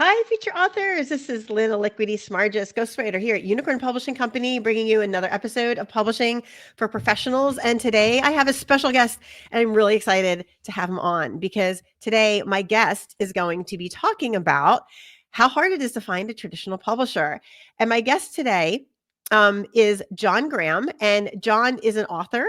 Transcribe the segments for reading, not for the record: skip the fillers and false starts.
Hi, feature authors. This is Lynn Aliquity Smargis, ghostwriter here at Unicorn Publishing Company, bringing you another episode of Publishing for Professionals. And today I have a special guest, and I'm really excited to have him on because today my guest is going to be talking about how hard it is to find a traditional publisher. And my guest today is John Graham, and John is an author.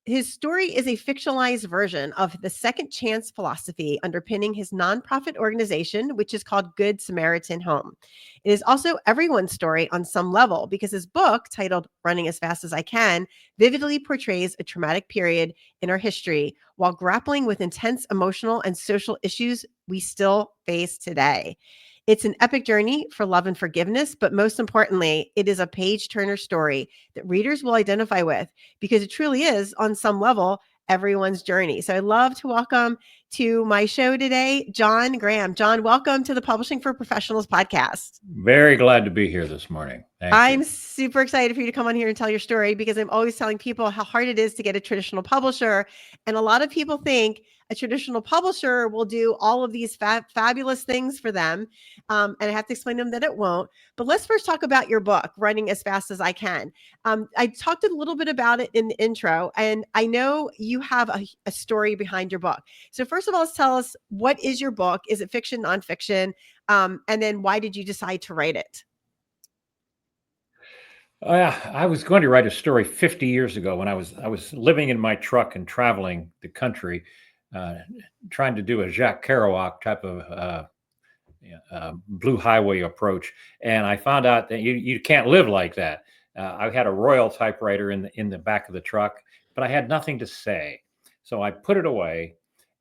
His story is a fictionalized version of the second chance philosophy underpinning his nonprofit organization, which is called Good Samaritan Home. It is also everyone's story on some level because his book, titled Running as Fast as I Can, vividly portrays a traumatic period in our history while grappling with intense emotional and social issues we still face today. It's an epic journey for love and forgiveness, but most importantly, it is a page turner story that readers will identify with because it truly is, on some level, everyone's journey. So I'd love to welcome to my show today, John Graham. John, welcome to the Publishing for Professionals podcast. Very glad to be here this morning. Thank you. I'm super excited for you to come on here and tell your story because I'm always telling people how hard it is to get a traditional publisher. And a lot of people think a traditional publisher will do all of these fabulous things for them. And I have to explain to them that it won't. But let's first talk about your book, Running as Fast as I Can. I talked a little bit about it in the intro, and I know you have a story behind your book. So first of all, let's tell us, what is your book? Is it fiction, nonfiction? And then why did you decide to write it? I was going to write a story 50 years ago when I was living in my truck and traveling the country, uh, trying to do a Jacques Kerouac type of blue highway approach, and I found out that you can't live like that. I had a Royal typewriter in the back of the truck, but I had nothing to say, so I put it away,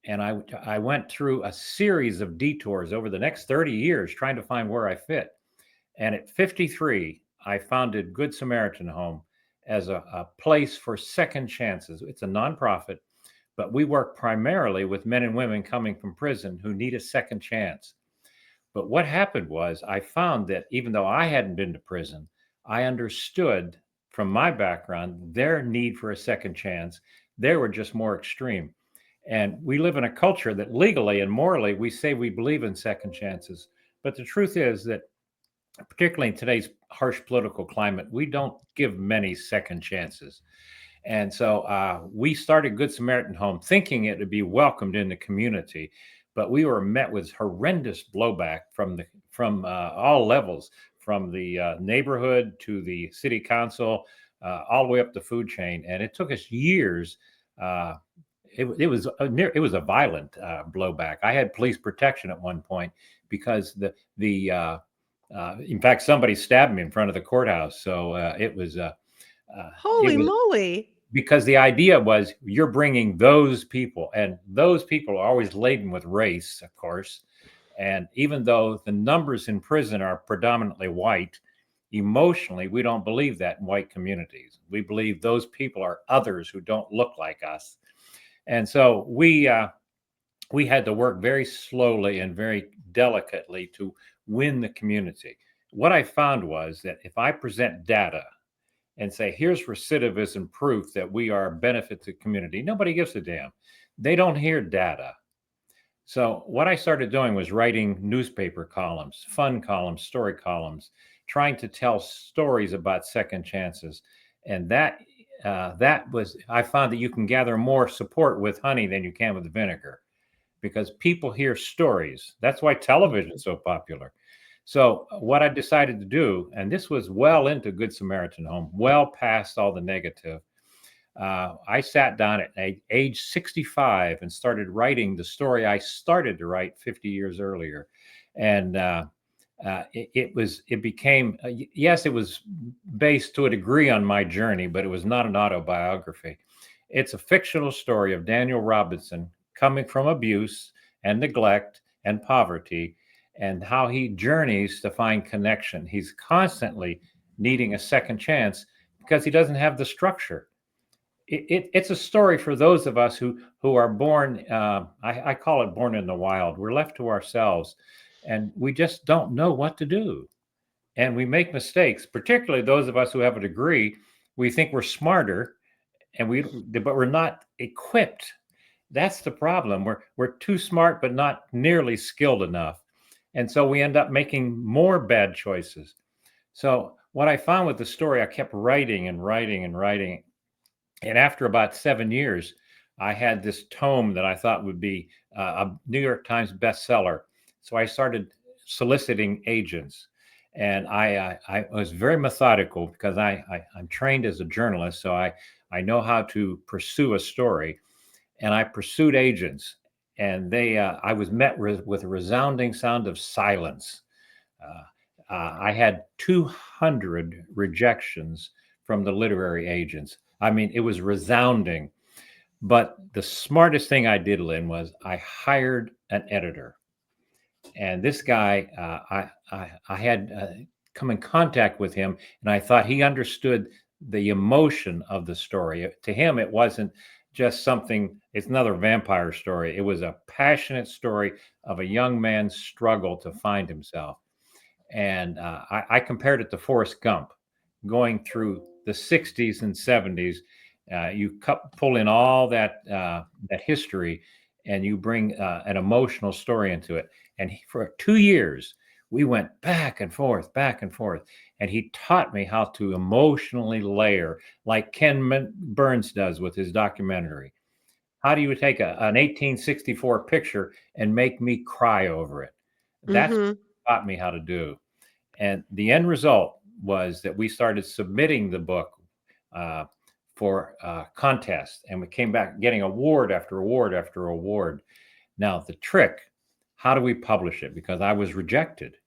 and I went through a series of detours over the next 30 years trying to find where I fit. And at 53, I founded Good Samaritan Home as a place for second chances. It's a nonprofit, but we work primarily with men and women coming from prison who need a second chance. But what happened was I found that even though I hadn't been to prison, I understood from my background their need for a second chance. They were just more extreme. And we live in a culture that legally and morally we say we believe in second chances. But the truth is that particularly in today's harsh political climate, we don't give many second chances. And so we started Good Samaritan Home thinking it would be welcomed in the community, but we were met with horrendous blowback from all levels, from the neighborhood to the city council, all the way up the food chain. And it took us years. It was a violent blowback. I had police protection at one point because in fact, somebody stabbed me in front of the courthouse. So Holy it was moly. because the idea was you're bringing those people, and those people are always laden with race, of course. And even though the numbers in prison are predominantly white, emotionally, we don't believe that in white communities. We believe those people are others who don't look like us. And so we had to work very slowly and very delicately to win the community. What I found was that if I present data and say, here's recidivism proof that we are a benefit to the community, nobody gives a damn. They don't hear data. So what I started doing was writing newspaper columns, fun columns, story columns, trying to tell stories about second chances. And that was, I found that you can gather more support with honey than you can with vinegar because people hear stories. That's why television is so popular. So what I decided to do, and this was well into Good Samaritan Home, well past all the negative, I sat down at age 65 and started writing the story I started to write 50 years earlier. And it became, yes, it was based to a degree on my journey, but it was not an autobiography. It's a fictional story of Daniel Robinson coming from abuse and neglect and poverty, and how he journeys to find connection. He's constantly needing a second chance because he doesn't have the structure. It's a story for those of us who are born. I call it born in the wild. We're left to ourselves, and we just don't know what to do, and we make mistakes. Particularly those of us who have a degree, we think we're smarter, but we're not equipped. That's the problem. We're too smart, but not nearly skilled enough. And so we end up making more bad choices. So what I found with the story, I kept writing and writing and writing. And after about 7 years, I had this tome that I thought would be a New York Times bestseller. So I started soliciting agents. And I was very methodical because I'm trained as a journalist. So I know how to pursue a story. And I pursued agents. And I was met with a resounding sound of silence. I had 200 rejections from the literary agents. I mean, it was resounding. But the smartest thing I did, Lynn, was I hired an editor. And this guy, I had come in contact with him, and I thought he understood the emotion of the story. To him, it wasn't just something, it's another vampire story. It was a passionate story of a young man's struggle to find himself. And I compared it to Forrest Gump, going through the 60s and 70s. You pull in all that history, and you bring an emotional story into it. And for 2 years, we went back and forth. And he taught me how to emotionally layer, like Ken Burns does with his documentary. How do you take an 1864 picture and make me cry over it? That's what Mm-hmm. he taught me how to do. And the end result was that we started submitting the book uh, for contests, and we came back getting award after award after award. Now, the trick, how do we publish it? Because I was rejected.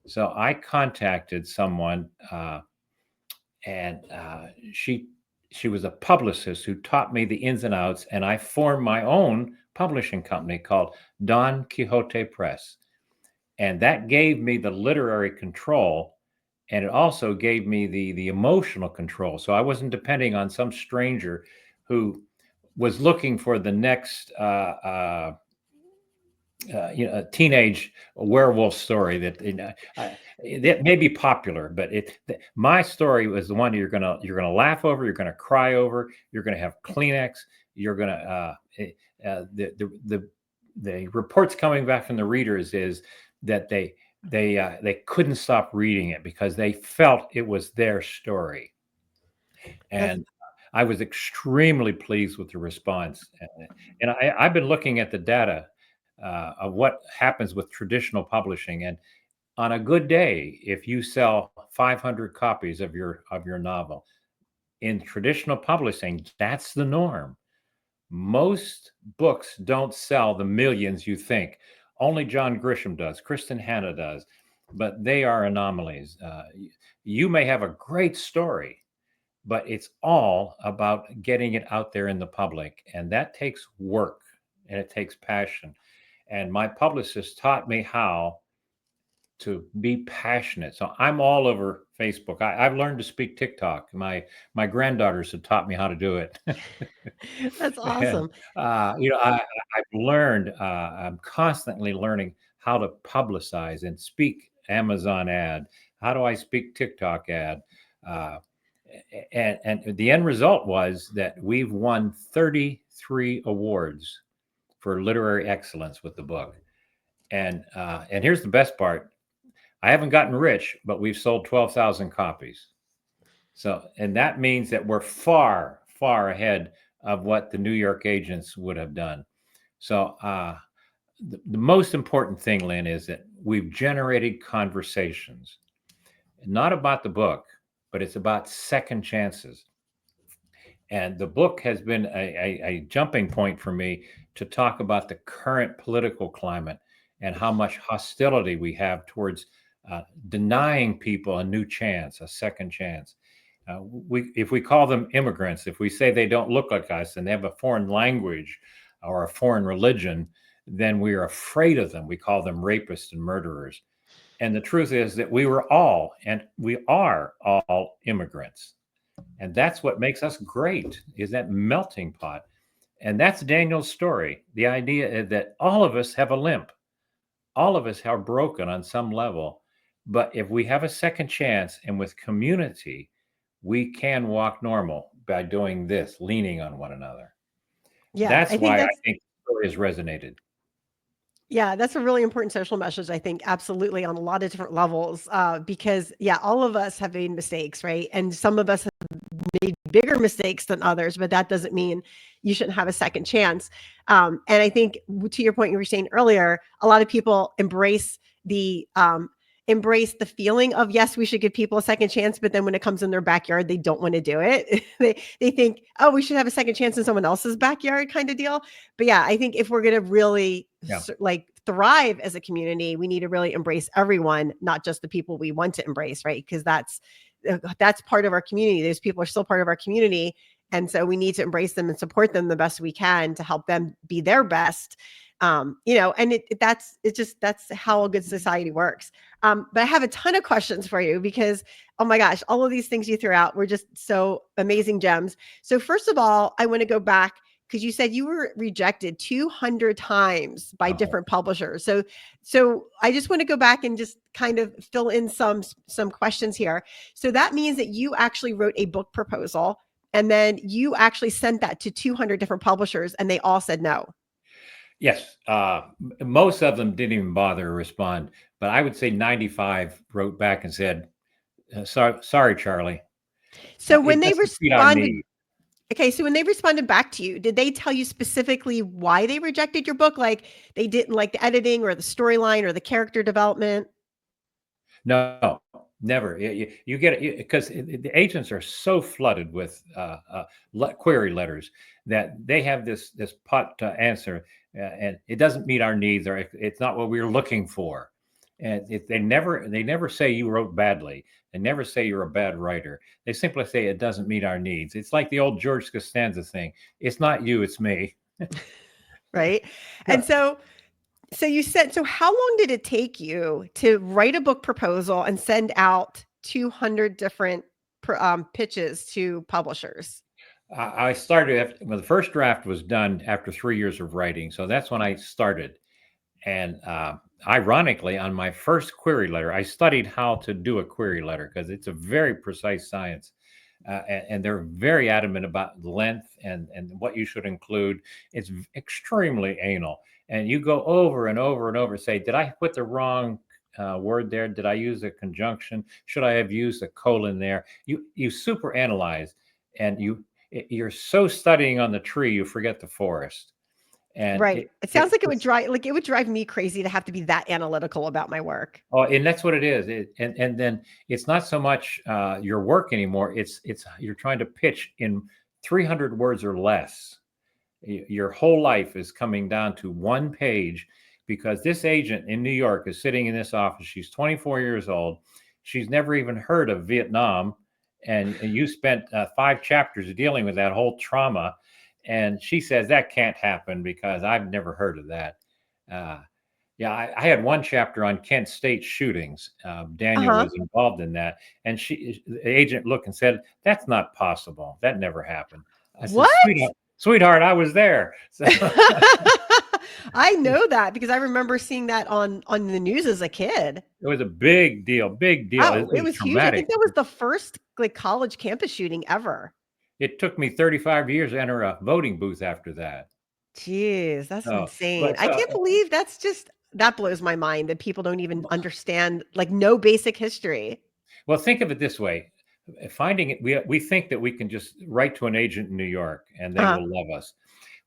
So I contacted someone, and she was a publicist who taught me the ins and outs, and I formed my own publishing company called Don Quixote Press. And that gave me the literary control, and it also gave me the emotional control. So I wasn't depending on some stranger who was looking for the next a teenage werewolf story that that may be popular, but my story was the one you're gonna laugh over, you're gonna cry over, you're gonna have Kleenex, you're gonna the reports coming back from the readers is that they couldn't stop reading it because they felt it was their story. That's And I was extremely pleased with the response. And I've been looking at the data of what happens with traditional publishing. And on a good day, if you sell 500 copies of your novel in traditional publishing, that's the norm. Most books don't sell the millions you think. Only John Grisham does, Kristen Hanna does, but they are anomalies. You may have a great story, but it's all about getting it out there in the public. And that takes work and it takes passion. And my publicist taught me how to be passionate. So I'm all over Facebook. I've learned to speak TikTok. My granddaughters have taught me how to do it. that's And awesome. I've learned. I'm constantly learning how to publicize and speak Amazon ad. How do I speak TikTok ad? Uh, and the end result was that we've won 33 awards for literary excellence with the book. And here's the best part: I haven't gotten rich, but we've sold 12,000 copies. So, and that means that we're far ahead of what the New York agents would have done. So, the most important thing, Lynn, is that we've generated conversations, not about the book, but it's about second chances. And the book has been a jumping point for me to talk about the current political climate and how much hostility we have towards denying people a new chance, a second chance. If we call them immigrants, if we say they don't look like us and they have a foreign language or a foreign religion, then we are afraid of them. We call them rapists and murderers. And the truth is that we are all immigrants. And that's what makes us great, is that melting pot. And that's Daniel's story. The idea that all of us have a limp, all of us are broken on some level. But if we have a second chance and with community, we can walk normal by doing this, leaning on one another. Yeah, That's I think why I that's think the story has resonated. Yeah, that's a really important social message, I think, absolutely, on a lot of different levels, because, yeah, all of us have made mistakes, right? And some of us have made bigger mistakes than others, but that doesn't mean you shouldn't have a second chance. And I think to your point you were saying earlier, a lot of people embrace the feeling of yes, we should give people a second chance, but then when it comes in their backyard, they don't want to do it. They think, oh, we should have a second chance in someone else's backyard, kind of deal. But yeah, I think if we're going to really Yeah. like thrive as a community, we need to really embrace everyone, not just the people we want to embrace, right? Because that's part of our community. Those people are still part of our community. And so we need to embrace them and support them the best we can to help them be their best. And that's how a good society works. But I have a ton of questions for you because, oh my gosh, all of these things you threw out were just so amazing gems. So first of all, I want to go back because you said you were rejected 200 times by Oh, different publishers. So I just want to go back and just kind of fill in some questions here. So that means that you actually wrote a book proposal and then you actually sent that to 200 different publishers and they all said no. yes. Most of them didn't even bother to respond, but I would say 95 wrote back and said, sorry, Charlie. So when It they doesn't meet our responded need." Okay, so when they responded back to you, did they tell you specifically why they rejected your book? Like they didn't like the editing or the storyline or the character development? No, never. You get it because the agents are so flooded with query letters that they have this pot to answer, and it doesn't meet our needs, or it's not what we are looking for. And they never say you wrote badly. They never say you're a bad writer. They simply say it doesn't meet our needs. It's like the old George Costanza thing. It's not you, it's me. Right? And Yeah. so how long did it take you to write a book proposal and send out 200 different pitches to publishers? I started after, well, the first draft was done after 3 years of writing, so that's when I started. And ironically, on my first query letter, I studied how to do a query letter because it's a very precise science. And they're very adamant about length and what you should include. It's extremely anal. And you go over and over and over, say, did I put the wrong word there? Did I use a conjunction? Should I have used a colon there? You super analyze, and you're so studying on the tree, you forget the forest. And Right. It sounds like it's it would drive me crazy to have to be that analytical about my work. Oh, and that's what it is. And then it's not so much your work anymore. It's you're trying to pitch in 300 words or less. Your whole life is coming down to one page because this agent in New York is sitting in this office. She's 24 years old. She's never even heard of Vietnam, and you spent 5 chapters dealing with that whole trauma. And she says that can't happen because I've never heard of that. Uh, yeah, I had one chapter on Kent State shootings. Daniel Uh-huh. was involved in that, and the agent, looked and said, "That's not possible. That never happened." I said, What? "Sweetheart, I was there." So I know that because I remember seeing that on the news as a kid. it was a big deal, big deal. It Oh, it was was huge. I traumatic. think that was the first, like, college campus shooting ever. It took me 35 years to enter a voting booth after that. Jeez, that's So, insane. but I so can't believe that blows my mind that people don't even understand, like, no basic history. Well, think of it this way. Finding it, we think that we can just write to an agent in New York and they Uh-huh. will love us.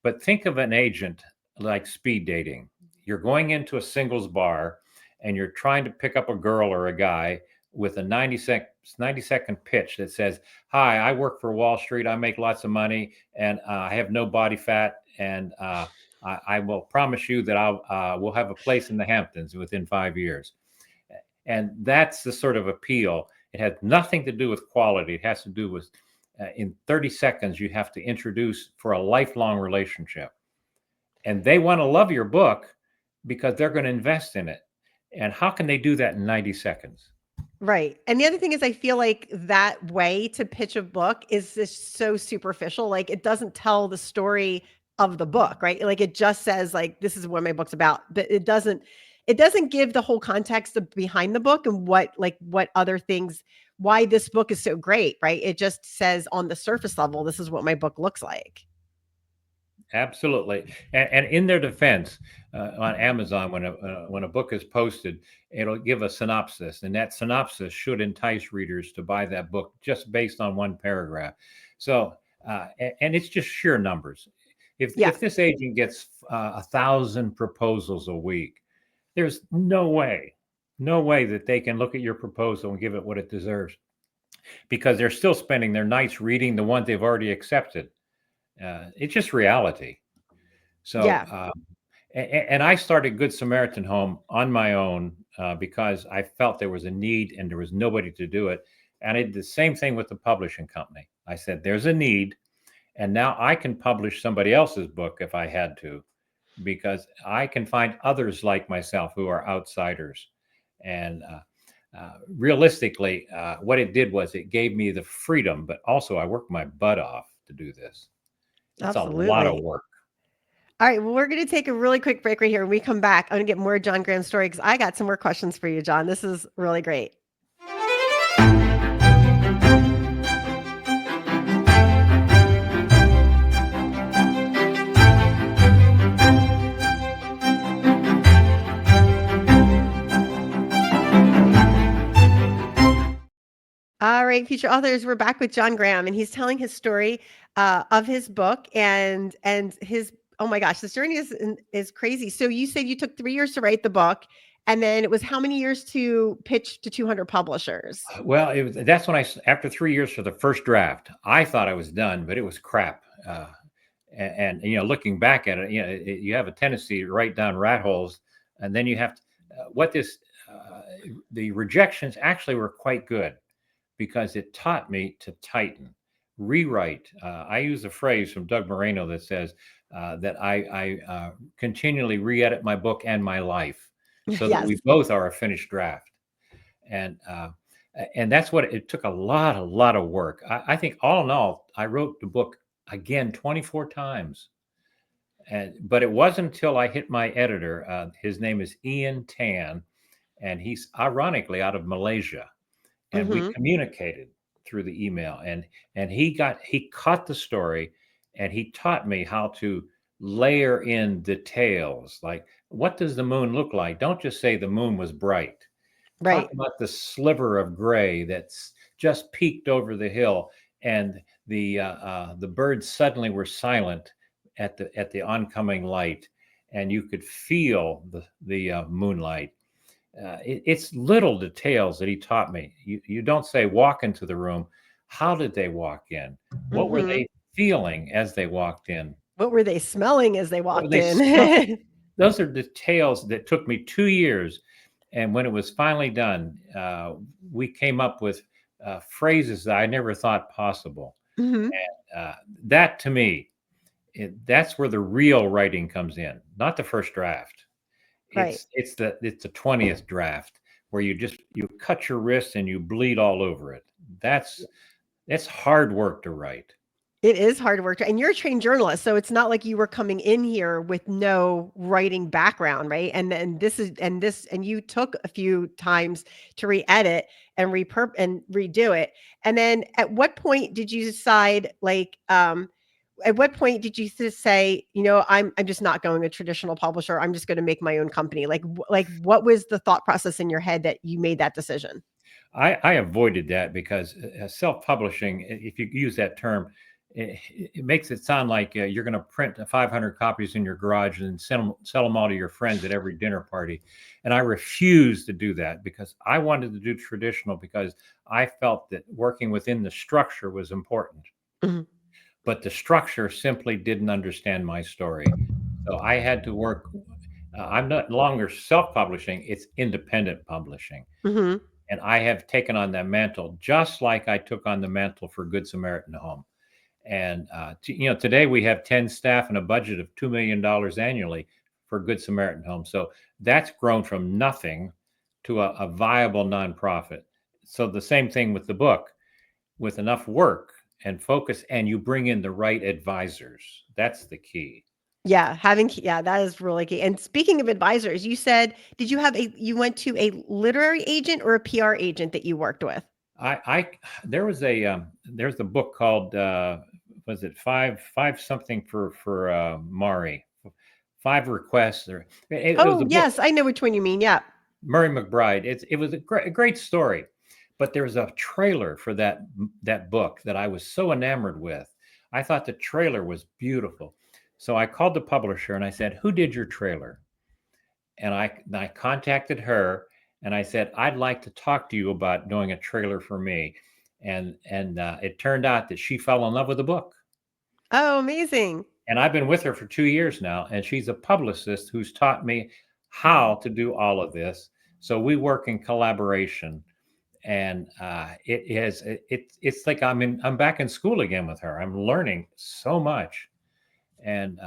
But think of an agent like speed dating. You're going into a singles bar and you're trying to pick up a girl or a guy with a 90-second pitch that says, "Hi, I work for Wall Street. I make lots of money and I have no body fat. And I will promise you that we'll have a place in the Hamptons within 5 years." And that's the sort of appeal. It has nothing to do with quality. It has to do with in 30 seconds, you have to introduce for a lifelong relationship. And they want to love your book because they're going to invest in it. And how can they do that in 90 seconds? Right. And the other thing is I feel like that way to pitch a book is just so superficial. Like it doesn't tell the story of the book, right? Like it just says like this is what my book's about, but it doesn't give the whole context of behind the book and what other things why this book is so great, right? It just says on the surface level this is what my book looks like. Absolutely. And in their defense, on Amazon, when a book is posted, it'll give a synopsis, and that synopsis should entice readers to buy that book just based on one paragraph. So, and it's just sheer numbers. Yeah, If this agent gets 1,000 proposals a week, there's no way that they can look at your proposal and give it what it deserves, because they're still spending their nights reading the ones they've already accepted. It's just reality. So, yeah, and I started Good Samaritan Home on my own, because I felt there was a need and there was nobody to do it. And I did the same thing with the publishing company. I said, there's a need, and now I can publish somebody else's book if I had to, because I can find others like myself who are outsiders. And realistically, what it did was it gave me the freedom, but also I worked my butt off to do this. It's a lot of absolutely. work. All right, well, we're going to take a really quick break right here. When we come back, I'm going to get more John Graham's story because I got some more questions for you, John. This is really great. All right, future authors, we're back with John Graham, and he's telling his story of his book and his. Oh my gosh, this journey is crazy. So you said you took 3 years to write the book, and then it was how many years to pitch to 200 publishers? Well, that's when after 3 years for the first draft, I thought I was done, but it was crap. Looking back at it, you have a tendency to write down rat holes, and then you have to, what this, the rejections actually were quite good because it taught me to tighten, rewrite. I use a phrase from Doug Moreno that says that I continually re-edit my book and my life so that Yes. we both are a finished draft. And that's what it took, a lot of work. I think all in all, I wrote the book again 24 times. But it wasn't until I hit my editor. His name is Ian Tan, and he's ironically out of Malaysia, and we Hmm. communicated through the email, and he caught the story, and he taught me how to layer in details, like, what does the moon look like? Don't just say the moon was bright. Talk Right. about the sliver of gray that's just peeked over the hill, and the birds suddenly were silent at the oncoming light, and you could feel the moonlight. It's little details that he taught me. You don't say walk into the room. How did they walk in? What were Hmm. they feeling as they walked in? What were they smelling as they What were walked they smelling? in? Those are details that took me 2 years. And when it was finally done, we came up with phrases that I never thought possible. Hmm. Uh, that to me, that's where the real writing comes in, not the first draft. Right. It's the 20th draft where you cut your wrist and you bleed all over it. That's hard work to write. It is hard work, and you're a trained journalist, so it's not like you were coming in here with no writing background, right? And then and you took a few times to re-edit and and redo it. And then at what point did you decide, like, at what point did you say, I'm just not going a traditional publisher. I'm just going to make my own company. Like what was the thought process in your head that you made that decision? I avoided that because self-publishing, if you use that term, it makes it sound like you're going to print 500 copies in your garage and sell them all to your friends at every dinner party. And I refused to do that because I wanted to do traditional, because I felt that working within the structure was important. Mhm. But the structure simply didn't understand my story. So I had to work. I'm not longer self-publishing; it's independent publishing, Mhm. and I have taken on that mantle, just like I took on the mantle for Good Samaritan Home. And today we have 10 staff and a budget of $2 million annually for Good Samaritan Home. So that's grown from nothing to a viable nonprofit. So the same thing with the book, with enough work and focus, and you bring in the right advisors. That's the key. Yeah, yeah, that is really key. And speaking of advisors, you said, you went to a literary agent or a PR agent that you worked with? I there's a book called was it five something for Mari, 5 requests, or it was Oh, a book. yes, I know which one you mean. Yeah. Murray McBride. It was a great story, but there was a trailer for that book that I was so enamored with. I thought the trailer was beautiful, so I called the publisher and I said, "Who did your trailer?" And I contacted her and I said, "I'd like to talk to you about doing a trailer for me." And it turned out that she fell in love with the book. Oh, amazing. And I've been with her for 2 years now, and she's a publicist who's taught me how to do all of this. So we work in collaboration, and it's like I'm back in school again with her. I'm learning so much, and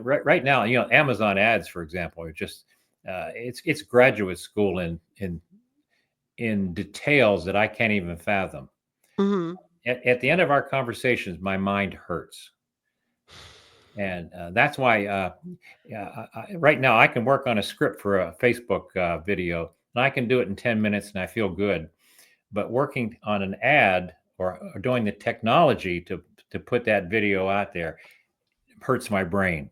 right now, Amazon ads, for example, are just it's graduate school in details that I can't even fathom. Mhm. At the end of our conversations, my mind hurts. And that's why yeah, right now I can work on a script for a Facebook video, and I can do it in 10 minutes and I feel good. But working on an ad, or doing the technology to put that video out there, hurts my brain.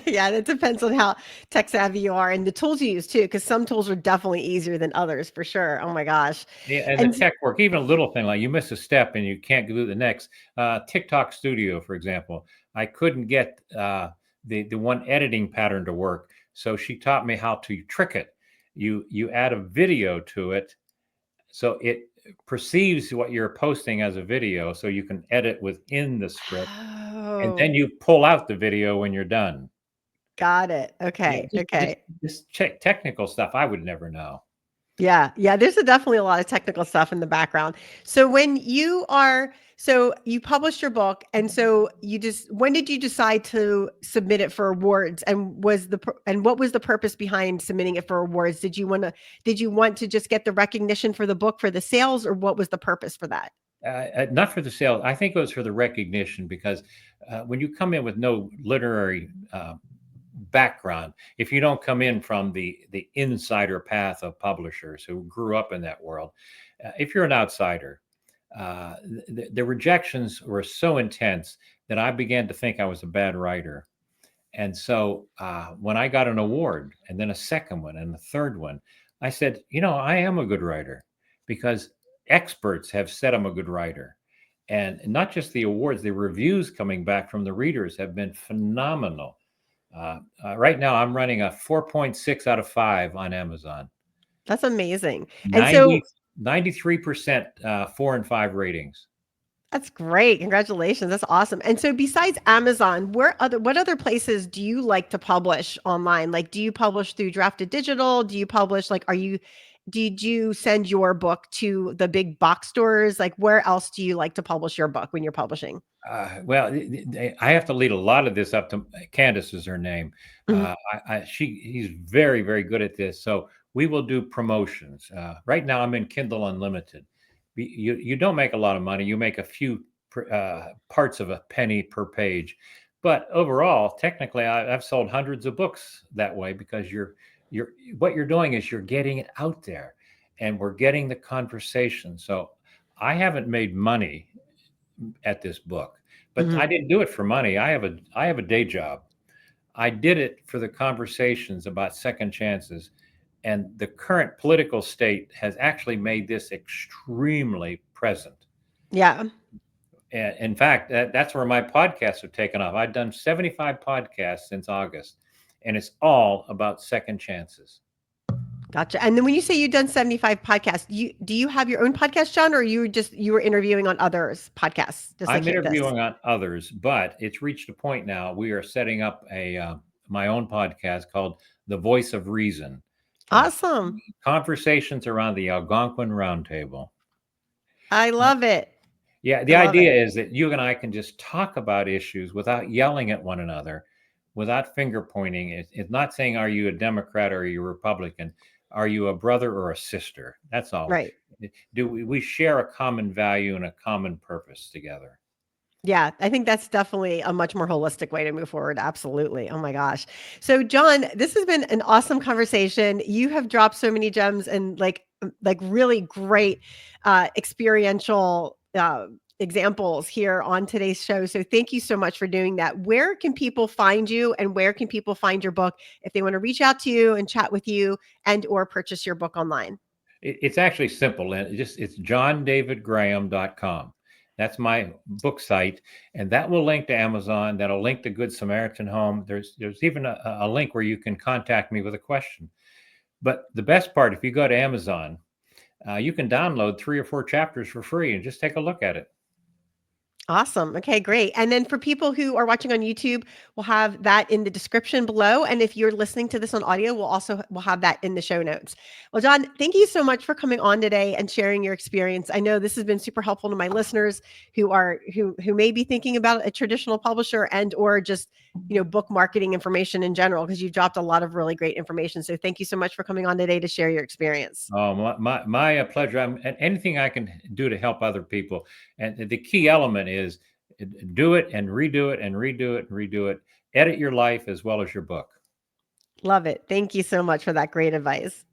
Yeah, that depends on how tech savvy you are and the tools you use too, because some tools are definitely easier than others for sure. Oh my gosh. Yeah, and the And tech work, even a little thing like you miss a step and you can't do the next. TikTok Studio, for example, I couldn't get the one editing pattern to work, so she taught me how to trick it. You add a video to it, so it perceives what you're posting as a video, so you can edit within the script, and oh, then you pull out the video when you're done. got it. Yeah, Okay. just Okay. this technical stuff I would never know. Yeah, yeah, there's definitely a lot of technical stuff in the background. So so you published your book, and so when did you decide to submit it for awards? And what was the purpose behind submitting it for awards? Did you want to just get the recognition for the book for the sales, or what was the purpose for that? Not for the sale. I think it was for the recognition, because when you come in with no literary background, if you don't come in from the insider path of publishers who grew up in that world, if you're an outsider, the rejections were so intense that I began to think I was a bad writer. And so when I got an award and then a second one and a third one, I said, I am a good writer, because experts have said I'm a good writer. And not just the awards, the reviews coming back from the readers have been phenomenal. Right now, I'm running a 4.6 out of 5 on Amazon, That's amazing. And so 90, 93% 4 and 5 ratings. that's great. Congratulations. That's awesome. And so besides Amazon, what other places do you like to publish online? Like, do you publish through Drafted Digital? Do you publish did you send your book to the big box stores? Like, where else do you like to publish your book when you're publishing? Well, I have to lead a lot of this up to Candace, is her name. Mhm. He's very, very good at this. So we will do promotions. Right now, I'm in Kindle Unlimited. You don't make a lot of money. You make a few parts of a penny per page, but overall, technically, I've sold hundreds of books that way, because you're what you're doing is you're getting it out there, and we're getting the conversation. So I haven't made money at this book, but I Mhm. didn't do it for money. I have a day job. I did it for the conversations about second chances, and the current political state has actually made this extremely present. Yeah. And in fact, that's where my podcasts have taken off. I've done 75 podcasts since August, and it's all about second chances. Gotcha. And then when you say you've done 75 podcasts, do you have your own podcast, John, or you were interviewing on others' podcasts, just like I'm Candace? interviewing on others, but it's reached a point now. We are setting up a my own podcast called The Voice of Reason. Uh, Awesome. Conversations around the Algonquin Roundtable. I love it. Yeah, I the love idea it. is that you and I can just talk about issues without yelling at one another, without finger pointing. It's not saying, are you a Democrat or are you a Republican? Are you a brother or a sister? That's all. Right. Do we share a common value and a common purpose together? Yeah, I think that's definitely a much more holistic way to move forward. Absolutely. Oh my gosh. So, John, this has been an awesome conversation. You have dropped so many gems and like really great experiential examples here on today's show. So thank you so much for doing that. Where can people find you, and where can people find your book if they want to reach out to you and chat with you and or purchase your book online? It's actually simple, and it's johndavidgraham.com. That's my book site, and that will link to Amazon. That'll link to Good Samaritan Home. There's even a link where you can contact me with a question. But the best part, if you go to Amazon, you can download 3 or 4 chapters for free and just take a look at it. Awesome. Okay, great. And then for people who are watching on YouTube, we'll have that in the description below. And if you're listening to this on audio, we'll have that in the show notes. Well, John, thank you so much for coming on today and sharing your experience. I know this has been super helpful to my listeners who may be thinking about a traditional publisher and or just book marketing information in general, because you dropped a lot of really great information. So thank you so much for coming on today to share your experience. Oh, my pleasure. And anything I can do to help other people. And the key element is do it and redo it and redo it and redo it. Edit your life as well as your book. Love it. Thank you so much for that great advice.